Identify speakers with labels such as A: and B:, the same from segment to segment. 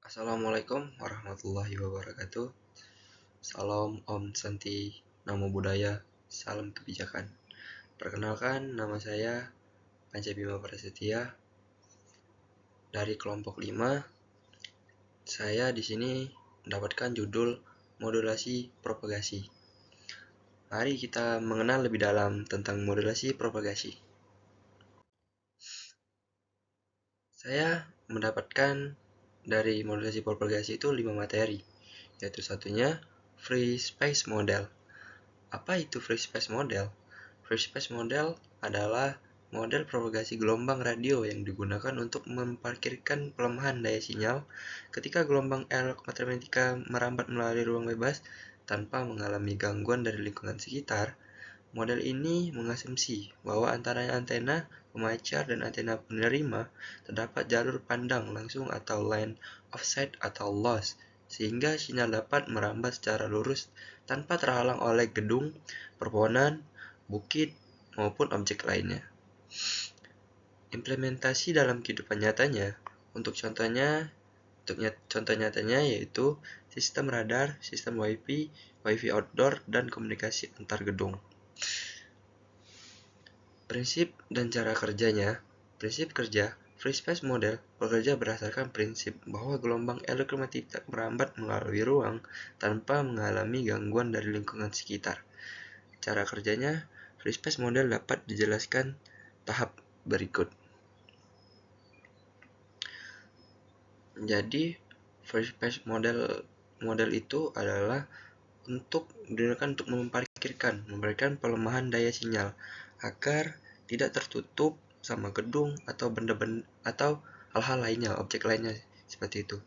A: Assalamualaikum warahmatullahi wabarakatuh. Salam Om Santi, Namo Buddhaya, salam kebijakan. Perkenalkan, nama saya Panca Bima Prasetya dari kelompok 5. Saya di sini mendapatkan judul modulasi propagasi. Mari kita mengenal lebih dalam tentang modulasi propagasi. Saya mendapatkan dari modulasi propagasi itu 5 materi, yaitu satunya free space model. Apa itu free space model? Free space model adalah model propagasi gelombang radio yang digunakan untuk memparkirkan pelemahan daya sinyal ketika gelombang elektromagnetika merambat melalui ruang bebas tanpa mengalami gangguan dari lingkungan sekitar. Model ini mengasumsi bahwa antara antena pemancar dan antena penerima terdapat jalur pandang langsung atau line of sight atau loss, sehingga sinyal dapat merambat secara lurus tanpa terhalang oleh gedung, perpohonan, bukit, maupun objek lainnya. Implementasi dalam kehidupan nyatanya, untuk contoh nyatanya yaitu sistem radar, sistem wifi outdoor, dan komunikasi antar gedung. Prinsip dan cara kerjanya. Prinsip kerja free space model bekerja berdasarkan prinsip bahwa gelombang elektromagnetika merambat melalui ruang tanpa mengalami gangguan dari lingkungan sekitar. Cara kerjanya, free space model dapat dijelaskan tahap berikut. Jadi, free space model itu adalah digunakan untuk memparkirkan pelemahan daya sinyal agar tidak tertutup sama gedung atau benda-benda atau hal-hal lainnya, objek lainnya seperti itu.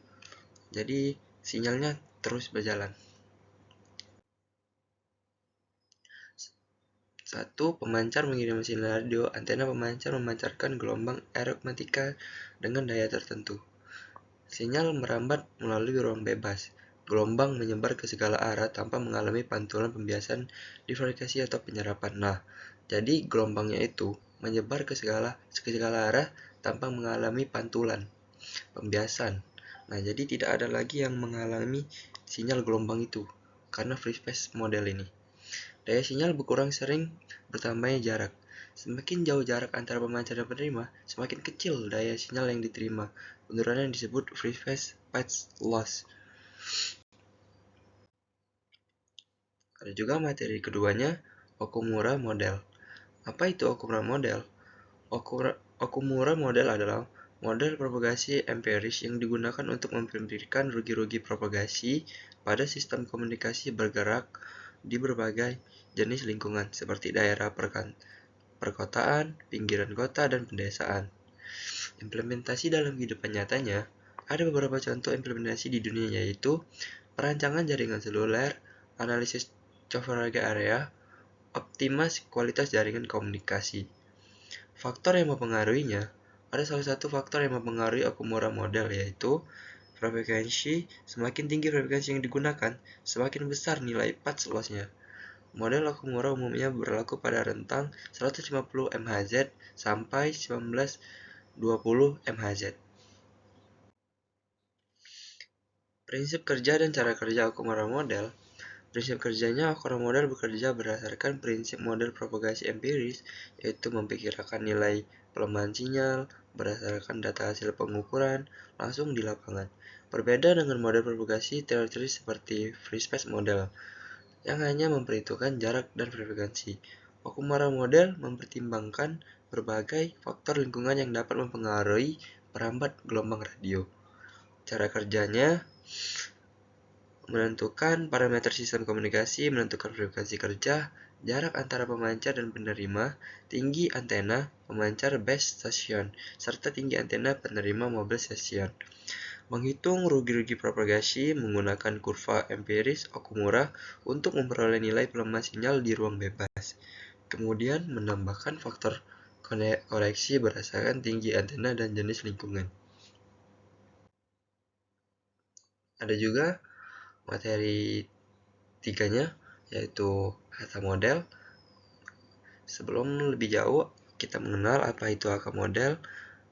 A: Jadi sinyalnya terus berjalan. 1. Pemancar mengirim sinyal radio. Antena pemancar memancarkan gelombang elektromagnetika dengan daya tertentu. Sinyal merambat melalui ruang bebas. Gelombang menyebar ke segala arah tanpa mengalami pantulan pembiasan, difrakasi atau penyerapan. Nah, jadi gelombangnya itu menyebar ke segala arah tanpa mengalami pantulan, pembiasan. Nah, jadi tidak ada lagi yang mengalami sinyal gelombang itu karena free space model ini. Daya sinyal berkurang sering bertambahnya jarak. Semakin jauh jarak antara pemancar dan penerima, semakin kecil daya sinyal yang diterima. Penurunan yang disebut free space patch loss. Ada juga materi keduanya, Okumura model. Apa itu Okumura model? Okumura model adalah model propagasi empiris yang digunakan untuk memperkirakan rugi-rugi propagasi pada sistem komunikasi bergerak di berbagai jenis lingkungan seperti daerah perkotaan, pinggiran kota, dan pedesaan. Implementasi dalam kehidupan nyatanya, ada beberapa contoh implementasi di dunia yaitu perancangan jaringan seluler, analisis topologi area, optimasi kualitas jaringan komunikasi. Faktor yang mempengaruhinya, ada salah satu faktor yang mempengaruhi Okumura model yaitu frekuensi. Semakin tinggi frekuensi yang digunakan, semakin besar nilai patch loss-nya. Model Okumura umumnya berlaku pada rentang 150 MHz sampai 1920 MHz. Prinsip kerja dan cara kerja Okumura model. Prinsip kerjanya, Okumura model bekerja berdasarkan prinsip model propagasi empiris, yaitu memperkirakan nilai pelemahan sinyal berdasarkan data hasil pengukuran langsung di lapangan. Berbeda dengan model propagasi teoretis seperti free space model, yang hanya memperhitungkan jarak dan frekuensi. Okumura model mempertimbangkan berbagai faktor lingkungan yang dapat mempengaruhi perambat gelombang radio. Cara kerjanya, menentukan parameter sistem komunikasi, menentukan frekuensi kerja, jarak antara pemancar dan penerima, tinggi antena pemancar base station, serta tinggi antena penerima mobile station. Menghitung rugi-rugi propagasi menggunakan kurva empiris Okumura untuk memperoleh nilai pelemah sinyal di ruang bebas. Kemudian menambahkan faktor koreksi berdasarkan tinggi antena dan jenis lingkungan. Ada juga materi tiganya, yaitu Hatha model. Sebelum lebih jauh kita mengenal apa itu Hatha model,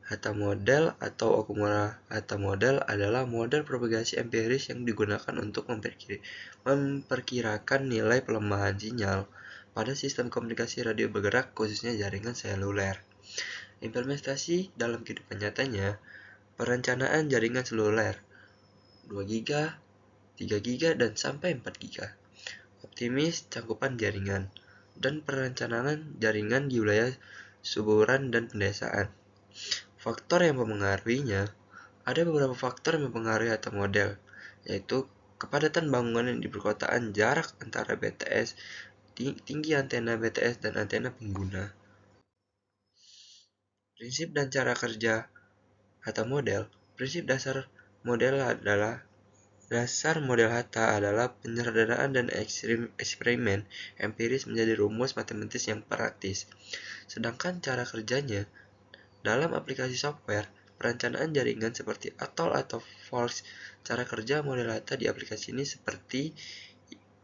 A: Hatta model atau Okumura Hatta model adalah model propagasi empiris yang digunakan untuk memperkirakan nilai pelemahan sinyal pada sistem komunikasi radio bergerak, khususnya jaringan seluler. Implementasi dalam kehidupan nyatanya, perencanaan jaringan seluler 2 GB, 3 GB, dan sampai 4 GB. Optimis cakupan jaringan dan perencanaan jaringan di wilayah suburan dan pedesaan. Faktor yang mempengaruhinya, ada beberapa faktor yang mempengaruhi hatta model, yaitu kepadatan bangunan di perkotaan, jarak antara BTS, tinggi antena BTS dan antena pengguna. Prinsip dan cara kerja hatta model. Prinsip dasar model hatta adalah penyederhanaan dan eksperimen empiris menjadi rumus matematis yang praktis. Sedangkan cara kerjanya, dalam aplikasi software, perencanaan jaringan seperti Atoll atau Forks. Cara kerja model hatta di aplikasi ini seperti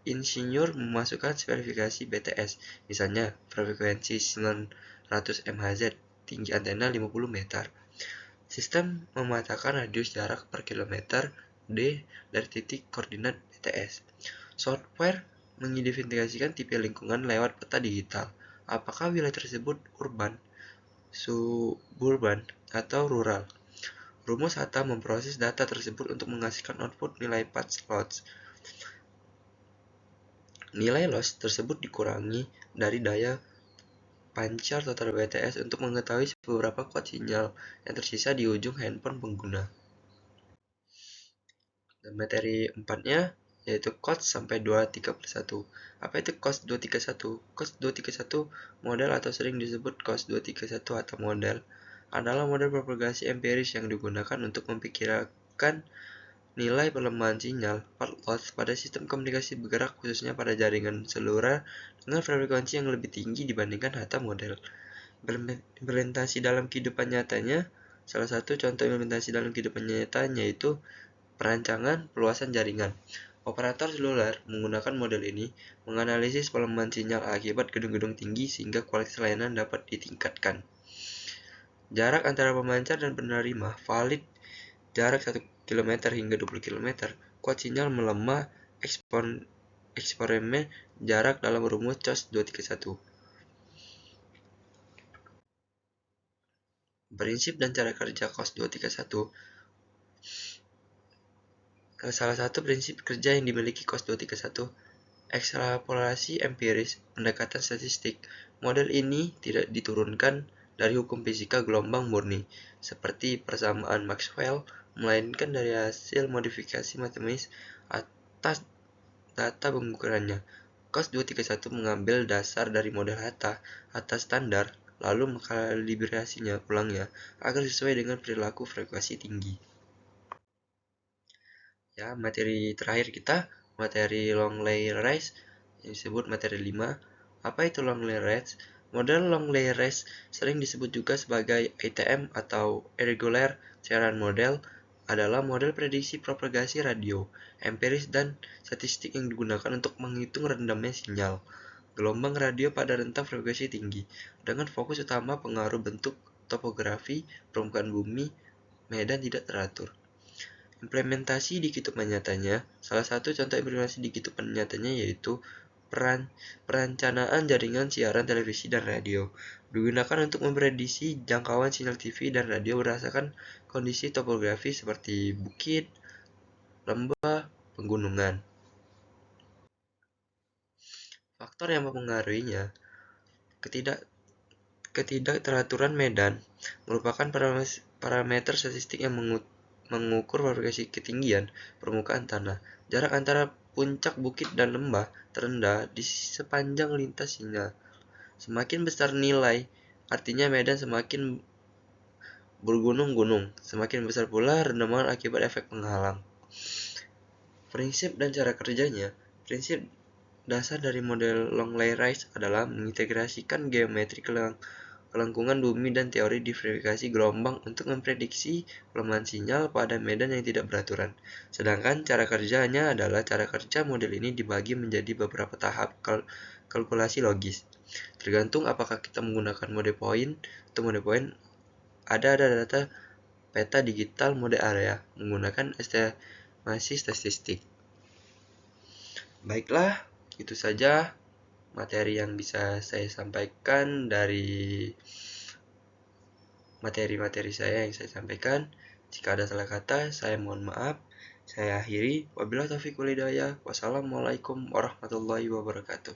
A: insinyur memasukkan spesifikasi BTS, misalnya frekuensi 900 MHz, tinggi antena 50 meter. Sistem memetakan radius jarak per kilometer D dari titik koordinat BTS. Software mengidentifikasikan tipe lingkungan lewat peta digital. Apakah wilayah tersebut urban, suburban, atau rural? Rumus hatta memproses data tersebut untuk menghasilkan output nilai patch loss. Nilai loss tersebut dikurangi dari daya pancar total BTS untuk mengetahui seberapa kuat sinyal yang tersisa di ujung handphone pengguna. Dan materi 4-nya yaitu COTS sampai 231. Apa itu COTS 231? COTS 231 model atau sering disebut COTS 231 atau model adalah model propagasi empiris yang digunakan untuk memperkirakan nilai pelemahan sinyal loss pada sistem komunikasi bergerak, khususnya pada jaringan seluler dengan frekuensi yang lebih tinggi dibandingkan hatta model. Implementasi dalam kehidupan nyatanya, salah satu contoh implementasi dalam kehidupan nyatanya yaitu perancangan peluasan jaringan. Operator seluler menggunakan model ini menganalisis pelemahan sinyal akibat gedung-gedung tinggi sehingga kualitas layanan dapat ditingkatkan. Jarak antara pemancar dan penerima valid jarak 1 km hingga 20 km. Kuat sinyal melemah eksperimen jarak dalam rumus COTS 231. Prinsip dan cara kerja COTS 231. Salah satu prinsip kerja yang dimiliki COTS 231, ekstrapolasi empiris, pendekatan statistik. Model ini tidak diturunkan dari hukum fisika gelombang murni, seperti persamaan Maxwell, melainkan dari hasil modifikasi matematis atas data pengukurannya. COTS 231 mengambil dasar dari model hatta standar, lalu mengkalibrasinya ulangnya agar sesuai dengan perilaku frekuensi tinggi. Ya, materi terakhir kita, materi long layer race yang disebut materi 5. Apa itu long layer race? Model long layer race sering disebut juga sebagai ITM atau irregular siaran model, adalah model prediksi propagasi radio, empiris dan statistik yang digunakan untuk menghitung rendahnya sinyal gelombang radio pada rentang frekuensi tinggi, dengan fokus utama pengaruh bentuk topografi permukaan bumi, medan tidak teratur. Implementasi di kehidupan nyatanya, salah satu contoh implementasi di kehidupan nyatanya yaitu perencanaan jaringan siaran televisi dan radio, digunakan untuk memprediksi jangkauan sinyal TV dan radio berdasarkan kondisi topografi seperti bukit, lembah, pegunungan. Faktor yang mempengaruhinya, ketidakteraturan medan merupakan parameter statistik yang mengukur frekuensi ketinggian permukaan tanah. Jarak antara puncak bukit dan lembah terendah di sepanjang lintas sinyal. Semakin besar nilai, artinya medan semakin bergunung-gunung. Semakin besar pula rendaman akibat efek penghalang. Prinsip dan cara kerjanya. Prinsip dasar dari model long layer race adalah mengintegrasikan geometri kelengkungan bumi dan teori diferensiasi gelombang untuk memprediksi pelemahan sinyal pada medan yang tidak beraturan. Sedangkan cara kerjanya adalah cara kerja model ini dibagi menjadi beberapa tahap kalkulasi logis. Tergantung apakah kita menggunakan mode point atau mode point ada data peta digital mode area menggunakan estimasi statistik. Baiklah, itu saja materi yang bisa saya sampaikan dari materi-materi saya yang saya sampaikan. Jika ada salah kata, saya mohon maaf. Saya akhiri. Wabillahi taufiq wal hidayah. Wassalamualaikum warahmatullahi wabarakatuh.